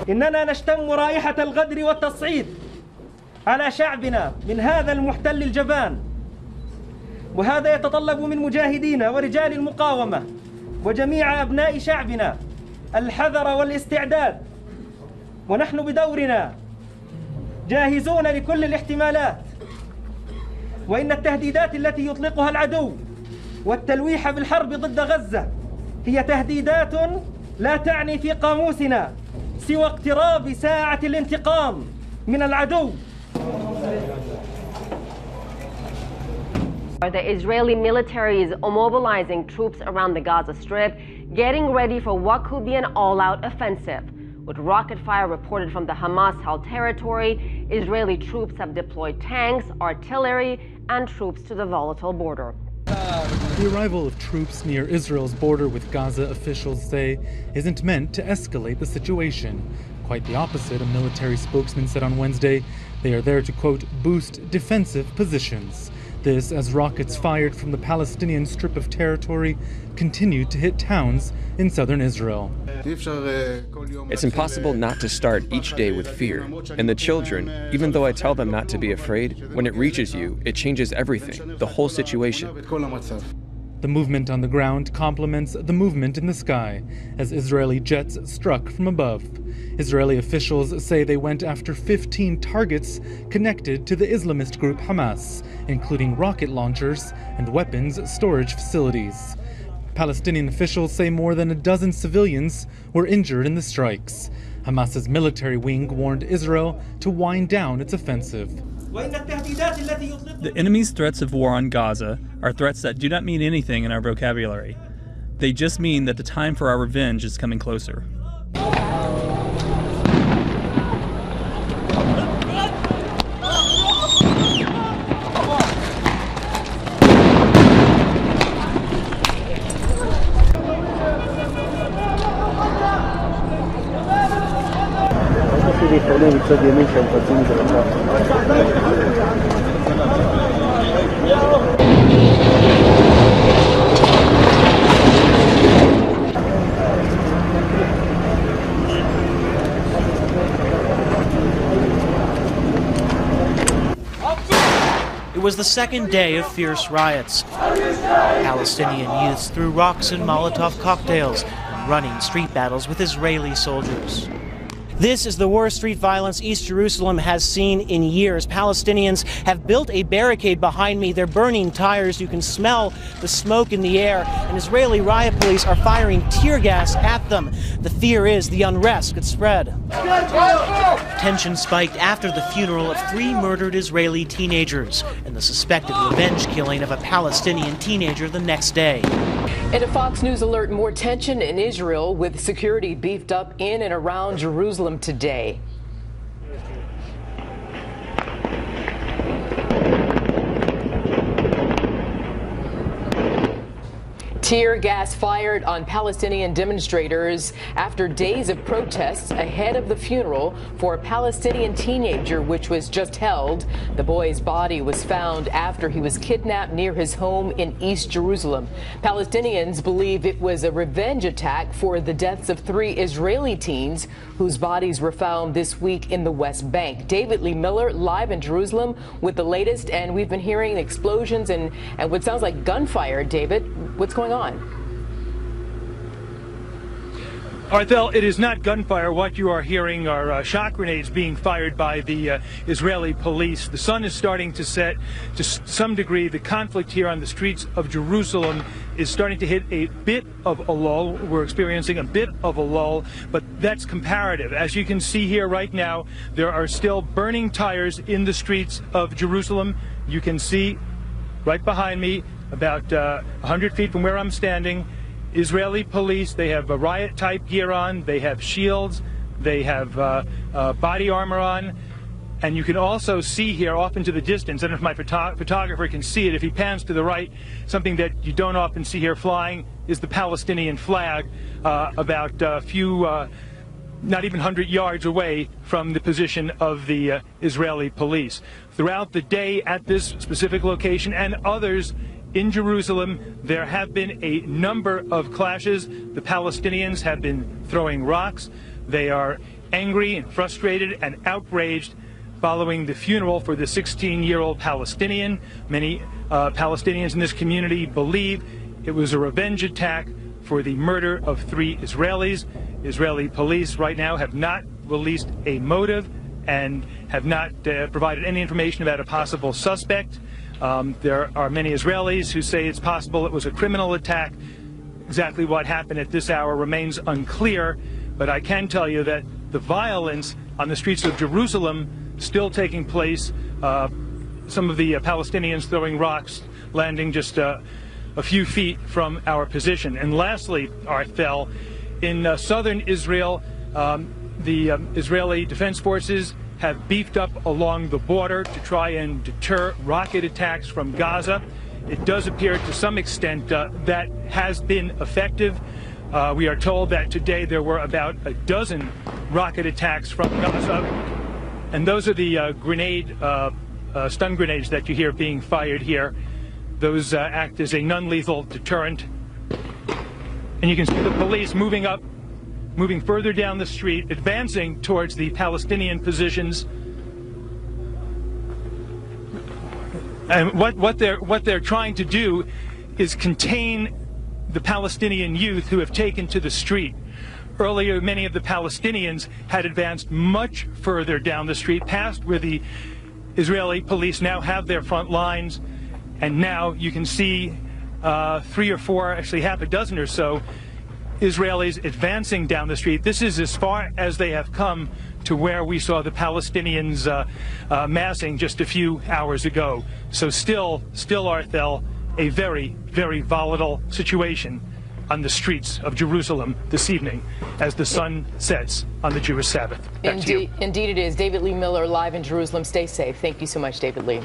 إننا نشتم رائحة الغدر والتصعيد على شعبنا من هذا المحتل الجبان، وهذا يتطلب من مجاهدينا ورجال المقاومة وجميع أبناء شعبنا الحذر والاستعداد، ونحن بدورنا جاهزون لكل الاحتمالات. وإن التهديدات التي يطلقها العدو والتلويح بالحرب ضد غزة هي تهديدات لا تعني في قاموسنا سوى اقتراب ساعة الانتقام من العدو. The Israeli military is mobilizing troops around the Gaza Strip, getting ready for what could be an all-out offensive. With rocket fire reported from the Hamas-held territory, Israeli troops have deployed tanks, artillery, and troops to the volatile border. The arrival of troops near Israel's border with Gaza, officials say, isn't meant to escalate the situation. Quite the opposite, a military spokesman said on Wednesday. They are there to, quote, boost defensive positions. This as rockets fired from the Palestinian strip of territory continued to hit towns in southern Israel. It's impossible not to start each day with fear. And the children, even though I tell them not to be afraid, when it reaches you, it changes everything, the whole situation. The movement on the ground complements the movement in the sky as Israeli jets struck from above. Israeli officials say they went after 15 targets connected to the Islamist group Hamas, including rocket launchers and weapons storage facilities. Palestinian officials say more than a dozen civilians were injured in the strikes. Hamas's military wing warned Israel to wind down its offensive. The enemy's threats of war on Gaza are threats that do not mean anything in our vocabulary. They just mean that the time for our revenge is coming closer. It was the second day of fierce riots. Palestinian youths threw rocks and Molotov cocktails and running street battles with Israeli soldiers. This is the worst street violence East Jerusalem has seen in years. Palestinians have built a barricade behind me. They're burning tires. You can smell the smoke in the air. And Israeli riot police are firing tear gas at them. The fear is the unrest could spread. Tension spiked after the funeral of 3 murdered Israeli teenagers and the suspected revenge killing of a Palestinian teenager the next day. In a Fox News alert, more tension in Israel with security beefed up in and around Jerusalem today. Tear gas fired on Palestinian demonstrators after days of protests ahead of the funeral for a Palestinian teenager which was just held. The boy's body was found after he was kidnapped near his home in East Jerusalem. Palestinians believe it was a revenge attack for the deaths of 3 Israeli teens whose bodies were found this week in the West Bank. David Lee Miller live in Jerusalem with the latest, and we've been hearing explosions and what sounds like gunfire. David, what's going on? Arthel, it is not gunfire. What you are hearing are shot grenades being fired by the Israeli police. The sun is starting to set to some degree. The conflict here on the streets of Jerusalem is starting to hit a bit of a lull. We're experiencing a bit of a lull, but that's comparative. As you can see here right now, there are still burning tires in the streets of Jerusalem. You can see right behind me, about 100 feet from where I'm standing, Israeli police. They have a riot-type gear on. They have shields. They have body armor on. And you can also see here off into the distance, I don't know if my photographer can see it, if he pans to the right, something that you don't often see here flying is the Palestinian flag about a few, not even 100 yards away from the position of the Israeli police. Throughout the day at this specific location and others in Jerusalem, there have been a number of clashes. The Palestinians have been throwing rocks. They are angry and frustrated and outraged following the funeral for the 16-year-old Palestinian. Many Palestinians in this community believe it was a revenge attack for the murder of 3 Israelis. Israeli police right now have not released a motive and have not provided any information about a possible suspect. There are many Israelis who say it's possible it was a criminal attack. Exactly what happened at this hour remains unclear, but I can tell you that the violence on the streets of Jerusalem still taking place. Some of the Palestinians throwing rocks, landing just a few feet from our position. And lastly, Arthel, in southern Israel, the Israeli Defense Forces have beefed up along the border to try and deter rocket attacks from Gaza. It does appear to some extent that has been effective. We are told that today there were about a dozen rocket attacks from Gaza, and those are the stun grenades that you hear being fired here. Those act as a non-lethal deterrent. And you can see the police moving further down the street, advancing towards the Palestinian positions. And what they're trying to do is contain the Palestinian youth who have taken to the street. Earlier, many of the Palestinians had advanced much further down the street, past where the Israeli police now have their front lines, and now you can see 3 or 4, actually half a dozen or so, Israelis advancing down the street. This is as far as they have come to where we saw the Palestinians massing just a few hours ago. So still, Arthel, a very, very volatile situation on the streets of Jerusalem this evening as the sun sets on the Jewish Sabbath. Indeed it is. David Lee Miller live in Jerusalem. Stay safe. Thank you so much, David Lee.